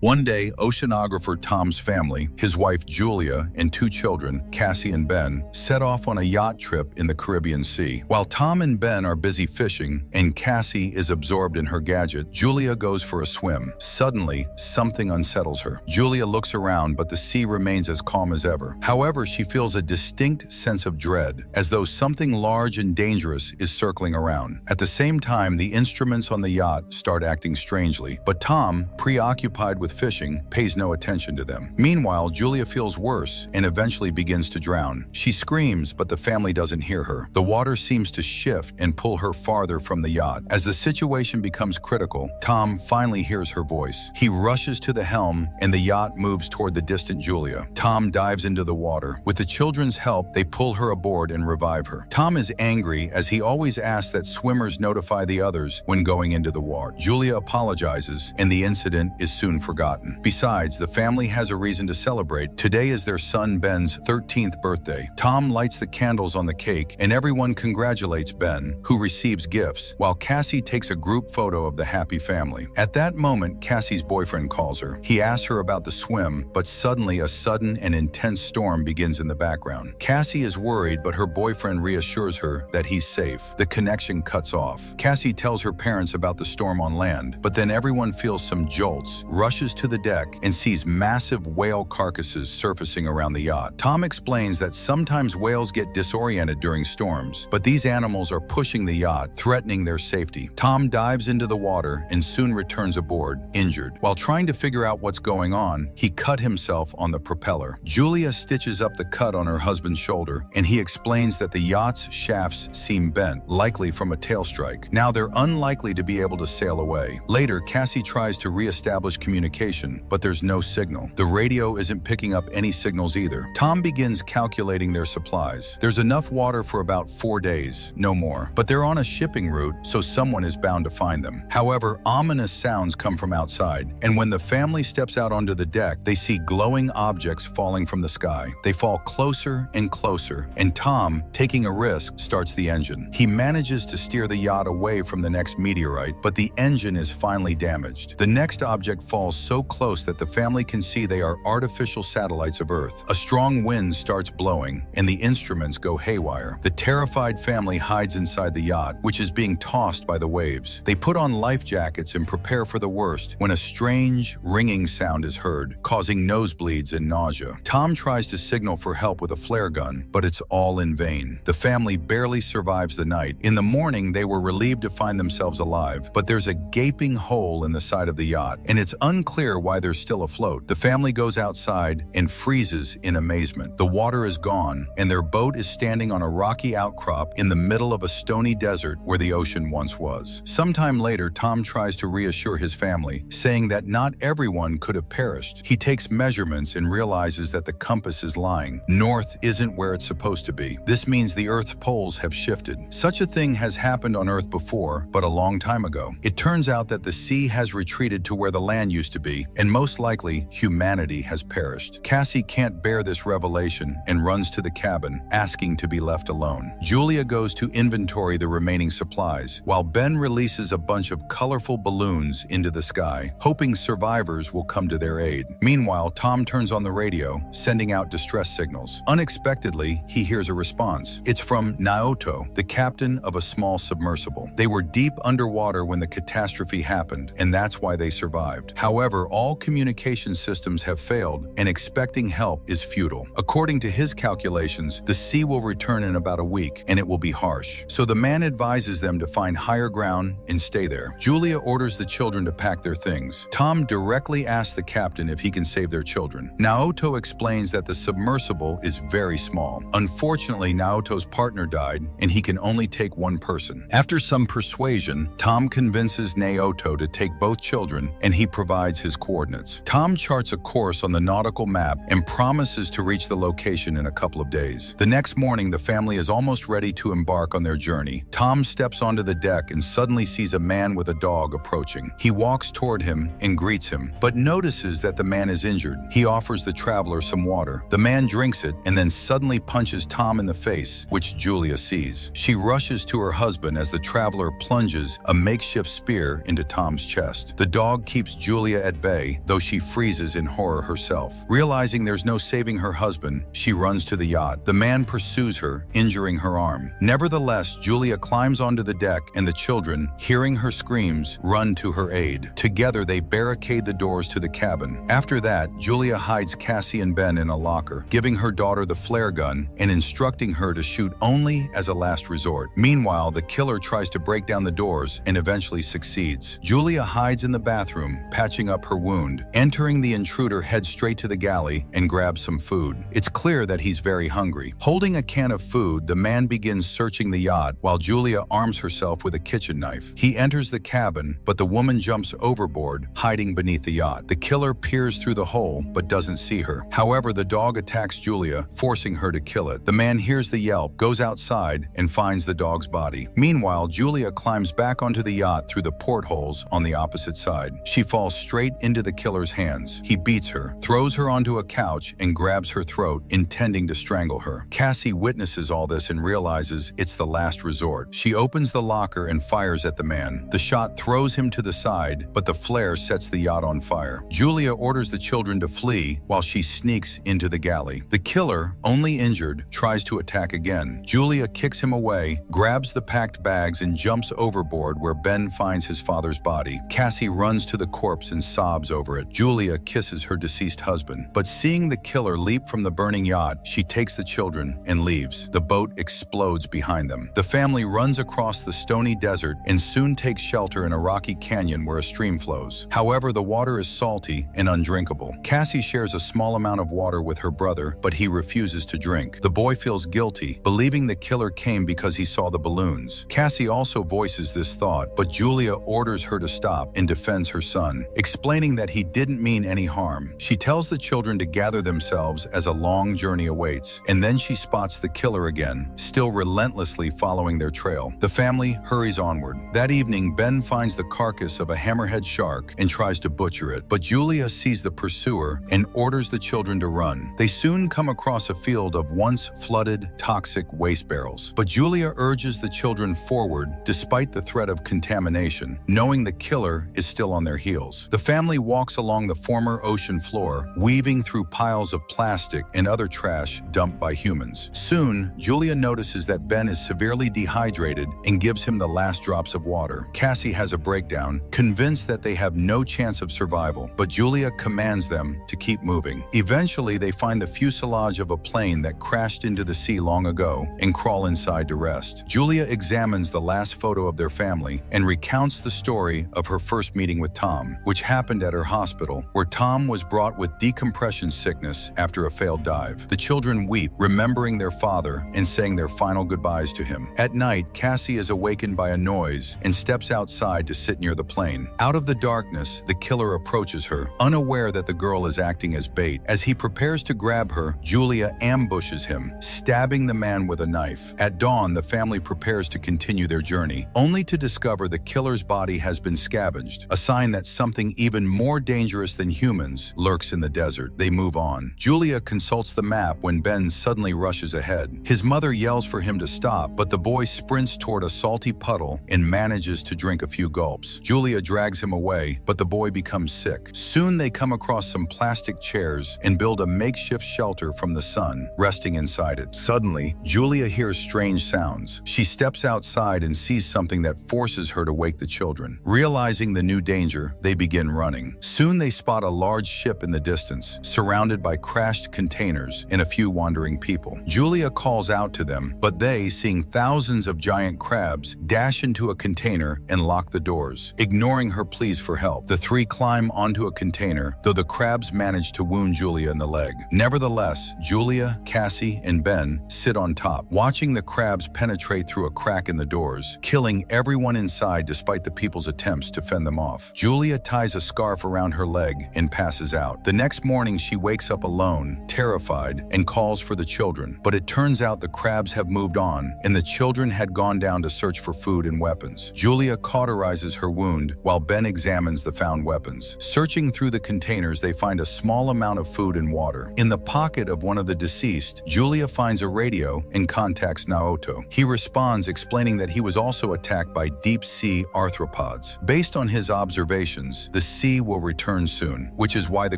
One day, oceanographer Tom's family, his wife Julia, and two children, Cassie and Ben, set off on a yacht trip in the Caribbean Sea. While Tom and Ben are busy fishing and Cassie is absorbed in her gadget, Julia goes for a swim. Suddenly, something unsettles her. Julia looks around, but the sea remains as calm as ever. However, she feels a distinct sense of dread, as though something large and dangerous is circling around. At the same time, the instruments on the yacht start acting strangely, but Tom, preoccupied with fishing, pays no attention to them. Meanwhile, Julia feels worse and eventually begins to drown. She screams, but the family doesn't hear her. The water seems to shift and pull her farther from the yacht. As the situation becomes critical, Tom finally hears her voice. He rushes to the helm and the yacht moves toward the distant Julia. Tom dives into the water. With the children's help, they pull her aboard and revive her. Tom is angry, as he always asks that swimmers notify the others when going into the water. Julia apologizes, and the incident is soon forgotten. Besides, the family has a reason to celebrate. Today is their son Ben's 13th birthday. Tom lights the candles on the cake, and everyone congratulates Ben, who receives gifts, while Cassie takes a group photo of the happy family. At that moment, Cassie's boyfriend calls her. He asks her about the swim, but suddenly a sudden and intense storm begins in the background. Cassie is worried, but her boyfriend reassures her that he's safe. The connection cuts off. Cassie tells her parents about the storm on land, but then everyone feels some jolts, rushes to the deck, and sees massive whale carcasses surfacing around the yacht. Tom explains that sometimes whales get disoriented during storms, but these animals are pushing the yacht, threatening their safety. Tom dives into the water and soon returns aboard, injured. While trying to figure out what's going on, he cut himself on the propeller. Julia stitches up the cut on her husband's shoulder, and he explains that the yacht's shafts seem bent, likely from a tail strike. Now they're unlikely to be able to sail away. Later, Cassie tries to re-establish communication, but there's no signal. The radio isn't picking up any signals either. Tom begins calculating their supplies. There's enough water for about 4 days, no more. But they're on a shipping route, so someone is bound to find them. However, ominous sounds come from outside, and when the family steps out onto the deck, they see glowing objects falling from the sky. They fall closer and closer, and Tom, taking a risk, starts the engine. He manages to steer the yacht away from the next meteorite, but the engine is finally damaged. The next object falls so close that the family can see they are artificial satellites of Earth. A strong wind starts blowing, and the instruments go haywire. The terrified family hides inside the yacht, which is being tossed by the waves. They put on life jackets and prepare for the worst when a strange, ringing sound is heard, causing nosebleeds and nausea. Tom tries to signal for help with a flare gun, but it's all in vain. The family barely survives the night. In the morning, they were relieved to find themselves alive, but there's a gaping hole in the side of the yacht, and it's unclear why they're still afloat. The family goes outside and freezes in amazement. The water is gone, and their boat is standing on a rocky outcrop in the middle of a stony desert where the ocean once was. Sometime later, Tom tries to reassure his family, saying that not everyone could have perished. He takes measurements and realizes that the compass is lying. North isn't where it's supposed to be. This means the Earth's poles have shifted. Such a thing has happened on Earth before, but a long time ago. It turns out that the sea has retreated to where the land used to be, and most likely, humanity has perished. Cassie can't bear this revelation and runs to the cabin, asking to be left alone. Julia goes to inventory the remaining supplies, while Ben releases a bunch of colorful balloons into the sky, hoping survivors will come to their aid. Meanwhile, Tom turns on the radio, sending out distress signals. Unexpectedly, he hears a response. It's from Naoto, the captain of a small submersible. They were deep underwater when the catastrophe happened, and that's why they survived. However, all communication systems have failed, and expecting help is futile. According to his calculations, the sea will return in about a week, and it will be harsh. So the man advises them to find higher ground and stay there. Julia orders the children to pack their things. Tom directly asks the captain if he can save their children. Naoto explains that the submersible is very small. Unfortunately, Naoto's partner died, and he can only take one person. After some persuasion, Tom convinces Naoto to take both children, and he provides his coordinates. Tom charts a course on the nautical map and promises to reach the location in a couple of days. The next morning, the family is almost ready to embark on their journey. Tom steps onto the deck and suddenly sees a man with a dog approaching. He walks toward him and greets him, but notices that the man is injured. He offers the traveler some water. The man drinks it and then suddenly punches Tom in the face, which Julia sees. She rushes to her husband as the traveler plunges a makeshift spear into Tom's chest. The dog keeps Julia at bay, though she freezes in horror herself. Realizing there's no saving her husband, she runs to the yacht. The man pursues her, injuring her arm. Nevertheless, Julia climbs onto the deck and the children, hearing her screams, run to her aid. Together, they barricade the doors to the cabin. After that, Julia hides Cassie and Ben in a locker, giving her daughter the flare gun and instructing her to shoot only as a last resort. Meanwhile, the killer tries to break down the doors and eventually succeeds. Julia hides in the bathroom, patching up her wound. Entering, the intruder heads straight to the galley and grabs some food. It's clear that he's very hungry. Holding a can of food, the man begins searching the yacht while Julia arms herself with a kitchen knife. He enters the cabin, but the woman jumps overboard, hiding beneath the yacht. The killer peers through the hole, but doesn't see her. However, the dog attacks Julia, forcing her to kill it. The man hears the yelp, goes outside, and finds the dog's body. Meanwhile, Julia climbs back onto the yacht through the portholes on the opposite side. She falls straight into the killer's hands. He beats her, throws her onto a couch, and grabs her throat, intending to strangle her. Cassie witnesses all this and realizes it's the last resort. She opens the locker and fires at the man. The shot throws him to the side, but the flare sets the yacht on fire. Julia orders the children to flee while she sneaks into the galley. The killer, only injured, tries to attack again. Julia kicks him away, grabs the packed bags, and jumps overboard where Ben finds his father's body. Cassie runs to the corpse and sobs over it. Julia kisses her deceased husband, but seeing the killer leap from the burning yacht, she takes the children and leaves. The boat explodes behind them. The family runs across the stony desert and soon takes shelter in a rocky canyon where a stream flows. However, the water is salty and undrinkable. Cassie shares a small amount of water with her brother, but he refuses to drink. The boy feels guilty, believing the killer came because he saw the balloons. Cassie also voices this thought, but Julia orders her to stop and defends her son, explaining that he didn't mean any harm. She tells the children to gather themselves as a long journey awaits, and then she spots the killer again, still relentlessly following their trail. The family hurries onward. That evening, Ben finds the carcass of a hammerhead shark and tries to butcher it, but Julia sees the pursuer and orders the children to run. They soon come across a field of once flooded, toxic waste barrels, but Julia urges the children forward despite the threat of contamination, knowing the killer is still on their heels. The family walks along the former ocean floor, weaving through piles of plastic and other trash dumped by humans. Soon, Julia notices that Ben is severely dehydrated and gives him the last drops of water. Cassie has a breakdown, convinced that they have no chance of survival, but Julia commands them to keep moving. Eventually, they find the fuselage of a plane that crashed into the sea long ago and crawl inside to rest. Julia examines the last photo of their family and recounts the story of her first meeting with Tom, which happened at her hospital, where Tom was brought with decompression sickness after a failed dive. The children weep, remembering their father and saying their final goodbyes to him. At night, Cassie is awakened by a noise and steps outside to sit near the plane. Out of the darkness, the killer approaches her, unaware that the girl is acting as bait. As he prepares to grab her, Julia ambushes him, stabbing the man with a knife. At dawn, the family prepares to continue their journey, only to discover the killer's body has been scavenged, a sign that something even more dangerous than humans lurks in the desert. They move on. Julia consults the map when Ben suddenly rushes ahead. His mother yells for him to stop, but the boy sprints toward a salty puddle and manages to drink a few gulps. Julia drags him away, but the boy becomes sick. Soon they come across some plastic chairs and build a makeshift shelter from the sun, resting inside it. Suddenly, Julia hears strange sounds. She steps outside and sees something that forces her to wake the children. Realizing the new danger, they begin running. Soon they spot a large ship in the distance, surrounded by crashed containers and a few wandering people. Julia calls out to them, but they, seeing thousands of giant crabs, dash into a container and lock the doors, ignoring her pleas for help. The three climb onto a container, though the crabs manage to wound Julia in the leg. Nevertheless, Julia, Cassie, and Ben sit on top, watching the crabs penetrate through a crack in the doors, killing everyone inside despite the people's attempts to fend them off. Julia ties a scarf around her leg and passes out. The next morning, she wakes up alone, terrified, and calls for the children. But it turns out the crabs have moved on, and the children had gone down to search for food and weapons. Julia cauterizes her wound while Ben examines the found weapons. Searching through the containers, they find a small amount of food and water. In the pocket of one of the deceased, Julia finds a radio and contacts Naoto. He responds, explaining that he was also attacked by deep-sea arthropods. Based on his observations, the sea will return soon, which is why the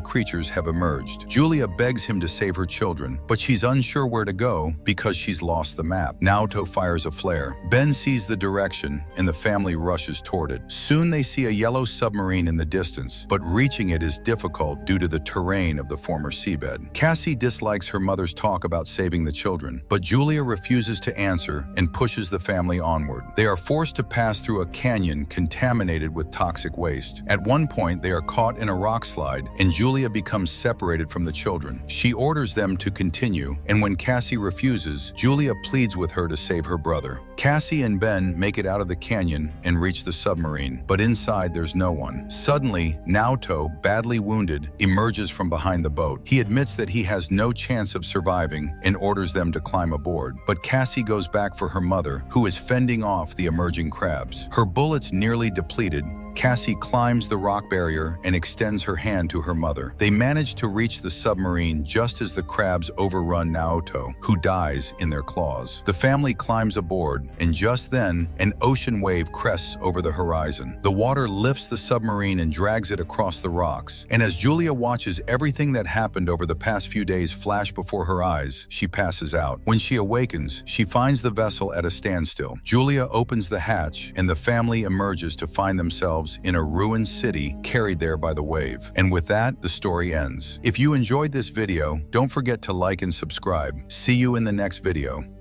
creatures have emerged. Julia begs him to save her children, but she's unsure where to go because she's lost the map. Naoto fires a flare. Ben sees the direction, and the family rushes toward it. Soon they see a yellow submarine in the distance, but reaching it is difficult due to the terrain of the former seabed. Cassie dislikes her mother's talk about saving the children, but Julia refuses to answer and pushes the family onward. They are forced to pass through a canyon contaminated with toxic waste. At one point, they are caught in a rock slide, and Julia becomes separated from the children. She orders them to continue, and when Cassie refuses, Julia pleads with her to save her brother. Cassie and Ben make it out of the canyon and reach the submarine, but inside there's no one. Suddenly, Naoto, badly wounded, emerges from behind the boat. He admits that he has no chance of surviving and orders them to climb aboard. But Cassie goes back for her mother, who is fending off the emerging crabs. Her bullets nearly depleted, Cassie climbs the rock barrier and extends her hand to her mother. They manage to reach the submarine just as the crabs overrun Naoto, who dies in their claws. The family climbs aboard, and just then, an ocean wave crests over the horizon. The water lifts the submarine and drags it across the rocks. And as Julia watches everything that happened over the past few days flash before her eyes, she passes out. When she awakens, she finds the vessel at a standstill. Julia opens the hatch, and the family emerges to find themselves in a ruined city carried there by the wave. And with that, the story ends. If you enjoyed this video, don't forget to like and subscribe. See you in the next video.